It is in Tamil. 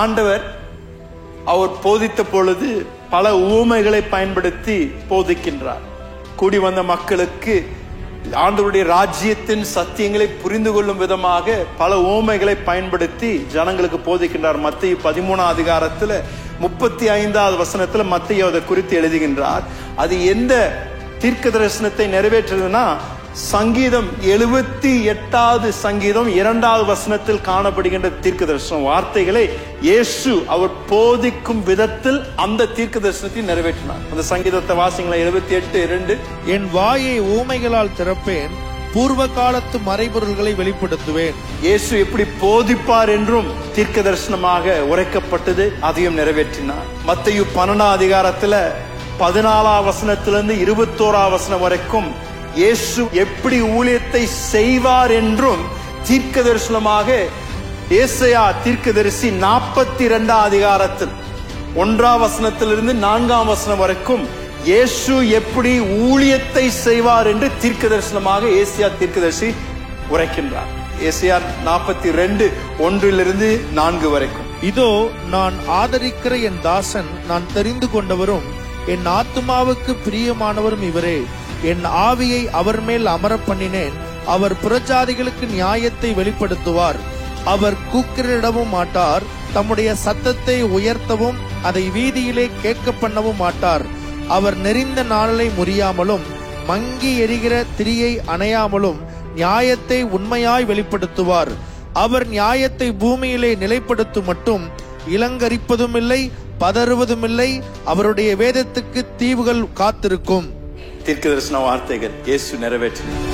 ஆண்டவர் அவர் போதித்த பொழுது பல உவமைகளை பயன்படுத்தி போதிக்கின்றார். கூடி வந்த மக்களுக்கு ஆண்டவருடைய ராஜ்யத்தின் சத்தியங்களை புரிந்து கொள்ளும் விதமாக பல உவமைகளை பயன்படுத்தி ஜனங்களுக்கு போதிக்கின்றார். மத்தேயு 13ஆம் அதிகாரத்துல 35வது வசனத்துல மத்தேயு அதை குறித்து எழுதுகின்றார். அது எந்த தீர்க்க தரிசனத்தை நிறைவேற்றுதுன்னா, சங்கீதம் 78வது சங்கீதம் 2வது வசனத்தில் காணப்படுகின்ற தீர்க்க தரிசன வார்த்தைகளை இயேசு அவர் போதிக்கும் விதத்தில் அந்த தீர்க்க தரிசனத்தை நிறைவேற்றினார். அந்த சங்கீதத்தை வாசிங்களா, 78:2. என் வாயை ஊமைகளால் திறப்பேன், பூர்வ காலத்து மறைபொருள்களை வெளிப்படுத்துவேன். இயேசு எப்படி போதிப்பார் என்றும் தீர்க்க தரிசனமாக உரைக்கப்பட்டது, அதையும் நிறைவேற்றினார். மத்தேயு 12ஆம் அதிகாரத்துல 14ஆம் வசனத்திலிருந்து 21ஆம் வசனம் வரைக்கும் இயேசு எப்படி ஊழியத்தை செய்வார் என்றும் தீர்க்க தரிசனமாக ஏசாயா தீர்க்கதரிசி 42ஆம் அதிகாரத்தில் 1ஆம் வசனத்திலிருந்து 4ஆம் வசனம் வரைக்கும் இயேசு எப்படி ஊழியத்தை செய்வார் என்று தீர்க்க தரிசனமாக ஏசாயா தீர்க்கதரிசி உரைக்கின்றார். ஏசாயா 42:1-4 வரைக்கும். இதோ நான் ஆதரிக்கிற என் தாசன், நான் தெரிந்து கொண்டவரும் என் ஆத்துமாவுக்கு பிரியமானவரும் இவரே. என் ஆவியை அவர் மேல் அமர பண்ணினேன். அவர் புறஜாதிகளுக்கு நியாயத்தை வெளிப்படுத்துவார். அவர் கூக்குரலிடவும் மாட்டார், தம்முடைய சத்தத்தை உயர்த்தவும் அதை வீதியிலே கேட்க பண்ணவும் மாட்டார். அவர் நெறிந்த நாளை முறியாமலும் மங்கி எரிகிற திரியை அணையாமலும் நியாயத்தை உண்மையாய் வெளிப்படுத்துவார். அவர் நியாயத்தை பூமியிலே நிலைப்படுத்தும் மட்டும் இளங்கரிப்பதும் இல்லை, பதறுவதும் இல்லை. அவருடைய வேதத்துக்கு தீவுகள் காத்திருக்கும். தீர்க்க தரிசன வார்த்தைகள் இயேசு நிறைவேற்றினார்.